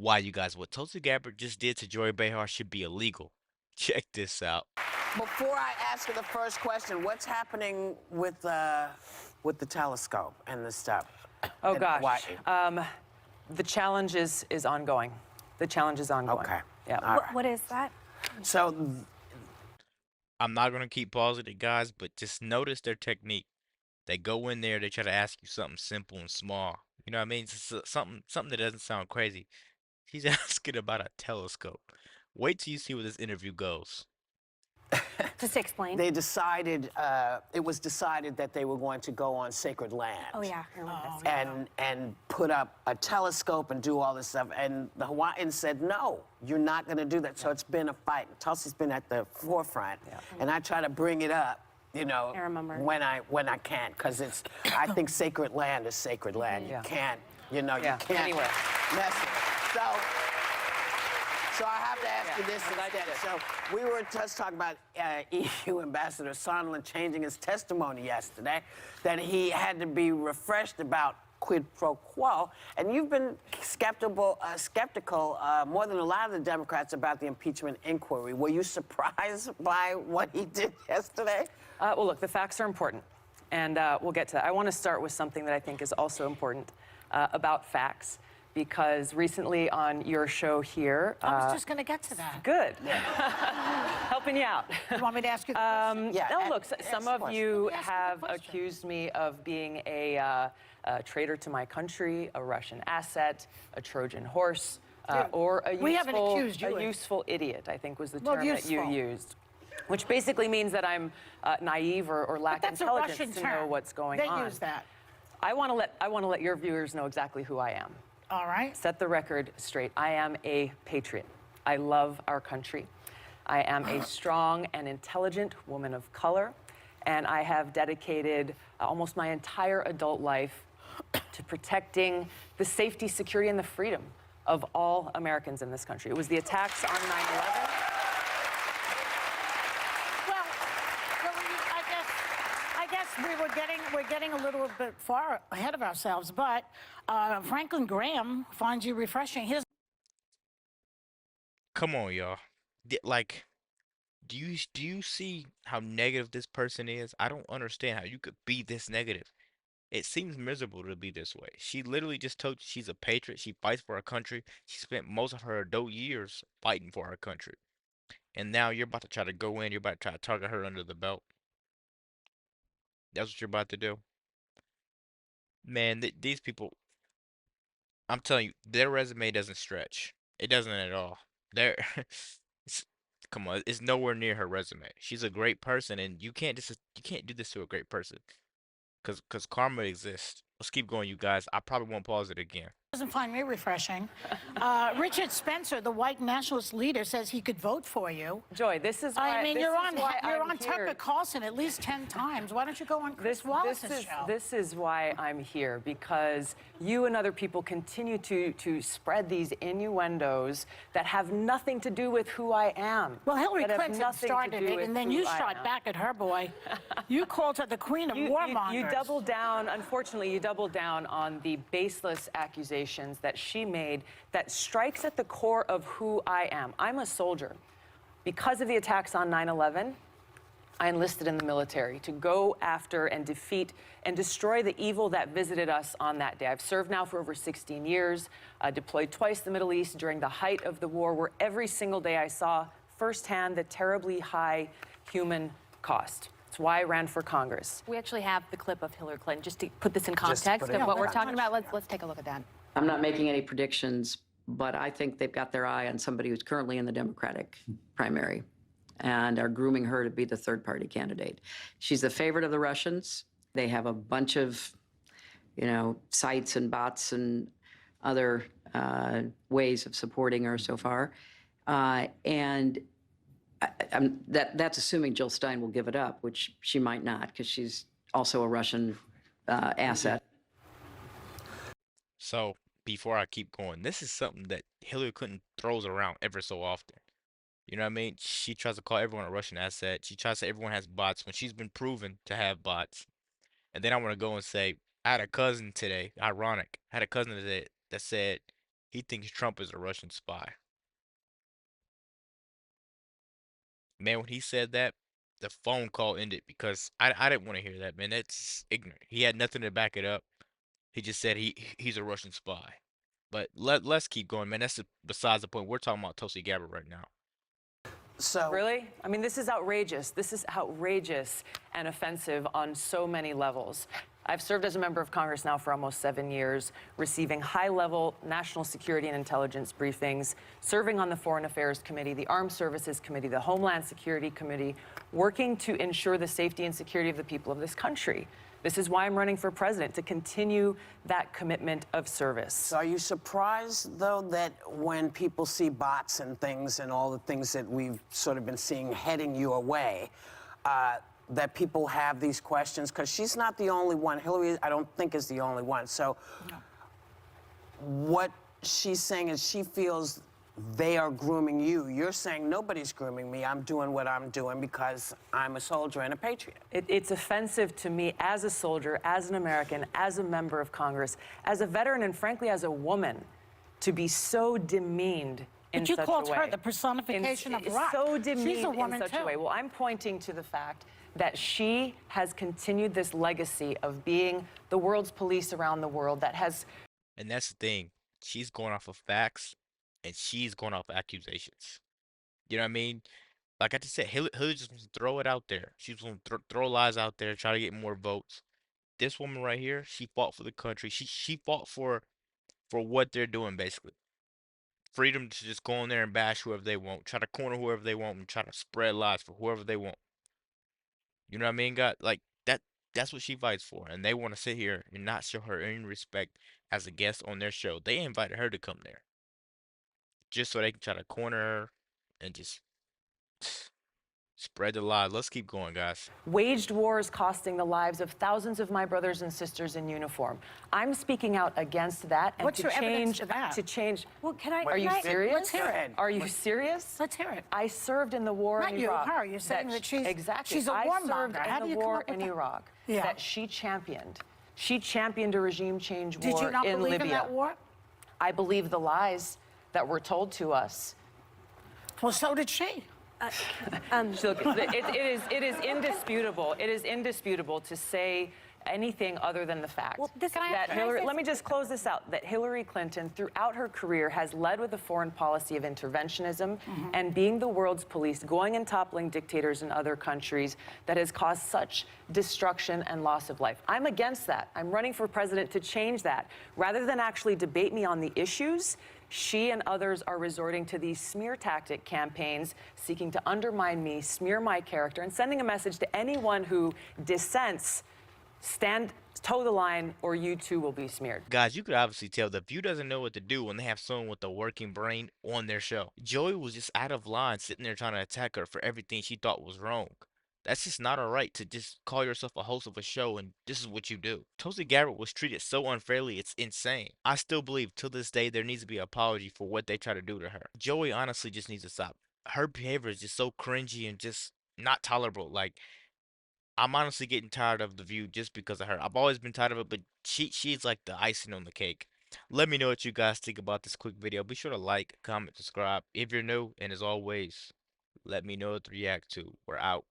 Why, you guys, what Tulsi Gabbard just did to Joy Behar should be illegal. Check this out. Before I ask you the first question, what's happening with the telescope and the stuff? Oh And gosh. why- The challenge is ongoing. The challenge is ongoing. Okay. Yeah. All right. What is that? So, I'm not gonna keep pausing it, guys, but just notice their technique. They go in there, they try to ask you something simple and small. You know what I mean? Something that doesn't sound crazy. He's asking about a telescope. Wait till you see where this interview goes. Just explain. they decided, it was decided that they were going to go on sacred land. Oh yeah, I remember this. And put up a telescope and do all this stuff. And the Hawaiians said, no, you're not going to do that. So it's been a fight. Tulsi's been at the forefront. And I try to bring it up, you know, I remember. when I can, because it's, I think sacred land is sacred land. Yeah. You can't, you know, you Yeah, can't anyway. mess with it. So I have to ask you this I'm glad you instead. did. So we were just talking about EU Ambassador Sondland changing his testimony yesterday, that he had to be refreshed about quid pro quo, and you've been skeptical more than a lot of the Democrats about the impeachment inquiry. Were you surprised by what he did yesterday? Well, look, the facts are important, and we'll get to that. I want to start with something that I think is also important about facts, because recently on your show here... I was just going to get to that. Good. Helping you out. You want me to ask you the question? Yeah, No, look, ask some the of question. you Ask me the have question. accused me of being a traitor to my country, a Russian asset, a Trojan horse, or a We haven't accused you. useful idiot, I think was the Well, term that you useful. used. Which basically means that I'm naive or lack That's a intelligence Russian to term. know what's going They on. use that. I want to let your viewers know exactly who I am. All right. Set the record straight. I am a patriot. I love our country. I am a strong and intelligent woman of color, and I have dedicated almost my entire adult life to protecting the safety, security, and the freedom of all Americans in this country. It was the attacks on 9/11. Well, I guess we're getting a little bit far ahead of ourselves, but Franklin Graham finds you refreshing. His Come on, y'all. Like, do you see how negative this person is? I don't understand how you could be this negative. It seems miserable to be this way. She literally just told you she's a patriot. She fights for her country. She spent most of her adult years fighting for her country. And now you're about to try to go in. You're about to try to target her under the belt. That's what you're about to do. Man, these people, I'm telling you, their resume doesn't stretch. It doesn't at all. They're, it's, come on, it's nowhere near her resume. She's a great person, and you can't do this to a great person, cause karma exists. Let's keep going, you guys. I probably won't pause it again. doesn't find me refreshing. Richard Spencer, the white nationalist leader, says he could vote for you. Joy, this is why I mean, this you're is why on I'm Tucker here. Carlson at least 10 times. Why don't you go on Chris Wallace's show? This is why I'm here, because you and other people continue to spread these innuendos that have nothing to do with who I am. Well, Hillary that have Clinton nothing to started do it, with and then who you I shot am. back at her, boy. You called her the queen of warmongers. You doubled down, unfortunately, you doubled down on the baseless accusations that she made that strikes at the core of who I am. I'm a soldier. Because of the attacks on 9/11, I enlisted in the military to go after and defeat and destroy the evil that visited us on that day. I've served now for over 16 years, deployed twice to the Middle East during the height of the war, where every single day I saw firsthand the terribly high human cost. It's why I ran for Congress. We actually have the clip of Hillary Clinton just to put this in to context put it of in what we're context. talking about. Let's take a look at that. I'm not making any predictions, but I think they've got their eye on somebody who's currently in the Democratic primary and are grooming her to be the third-party candidate. She's the favorite of the Russians. They have a bunch of, sites and bots and other ways of supporting her so far. That's assuming Jill Stein will give it up, which she might not, because she's also a Russian asset. So, before I keep going, this is something that Hillary Clinton throws around ever so often. You know what I mean? She tries to call everyone a Russian asset. She tries to say everyone has bots when she's been proven to have bots. And then I want to go and say, I had a cousin today, ironic, I had a cousin today that said He thinks Trump is a Russian spy. Man, when he said that, the phone call ended because I didn't want to hear that, man. That's ignorant. He had nothing to back it up. He just said he's a Russian spy. But let's keep going, man. That's besides the point. We're talking about Tulsi Gabbard right now. So Really? I mean, this is outrageous. This is outrageous and offensive on so many levels. I've served as a member of Congress now for almost 7 years, receiving high-level national security and intelligence briefings, serving on the Foreign Affairs Committee, the Armed Services Committee, the Homeland Security Committee, working to ensure the safety and security of the people of this country. This is why I'm running for president, to continue that commitment of service. So are you surprised, though, that when people see bots and things and all the things that we've sort of been seeing heading your way, that people have these questions? Because she's not the only one. Hillary, I don't think, is the only one. So what she's saying is she feels they are grooming you. You're saying nobody's grooming me. I'm doing what I'm doing because I'm a soldier and a patriot. It's offensive to me as a soldier, as an American, as a member of Congress, as a veteran, and frankly, as a woman, to be so demeaned in But you such a called way. her the personification of rock. So demeaned She's a woman, in such too. a way. Well, I'm pointing to the fact that she has continued this legacy of being the world's police around the world that has... And that's the thing. She's going off of facts, and she's going off accusations. You know what I mean? Like I just said, Hillary just wants to throw it out there. She's going to throw lies out there, try to get more votes. This woman right here, she fought for the country. She fought for what they're doing, basically. Freedom to just go in there and bash whoever they want, try to corner whoever they want, and try to spread lies for whoever they want. You know what I mean, God? Like that's what she fights for. And they want to sit here and not show her any respect as a guest on their show. They invited her to come there. Just so they can try to corner her and just spread the lies. Let's keep going, guys. waged wars costing the lives of thousands of my brothers and sisters in uniform. I'm speaking out against that and What's to your evidence change to that? Well, Are you can I- serious? Let's hear it. Are you serious? Let's hear it. I served in the war Not in you, Iraq. her. You're saying that she's- exactly. she's a I warmonger. served How do in you the come war up with in that? Iraq Yeah. that she championed. She championed a regime change Did war you not in believe Libya. in that war? I believe the lies that were told to us. Well, so did she. Look, it is indisputable. It is indisputable to say anything other than the fact that Hillary. Let me just close this out. That Hillary Clinton, throughout her career, has led with a foreign policy of interventionism and being the world's police, going and toppling dictators in other countries that has caused such destruction and loss of life. I'm against that. I'm running for president to change that. Rather than actually debate me on the issues, she and others are resorting to these smear tactic campaigns, seeking to undermine me, smear my character, and sending a message to anyone who dissents, toe the line, or you too will be smeared. Guys, you could obviously tell the View doesn't know what to do when they have someone with a working brain on their show. Joey was just out of line, sitting there trying to attack her for everything she thought was wrong. That's just not alright to just call yourself a host of a show and this is what you do. Tulsi Gabbard was treated so unfairly, it's insane. I still believe to this day there needs to be an apology for what they try to do to her. Joey honestly just needs to stop. Her behavior is just so cringy and just not tolerable. Like, I'm honestly getting tired of the View just because of her. I've always been tired of it, but she's like the icing on the cake. Let me know what you guys think about this quick video. Be sure to like, comment, subscribe if you're new, and as always, let me know what to react to. We're out.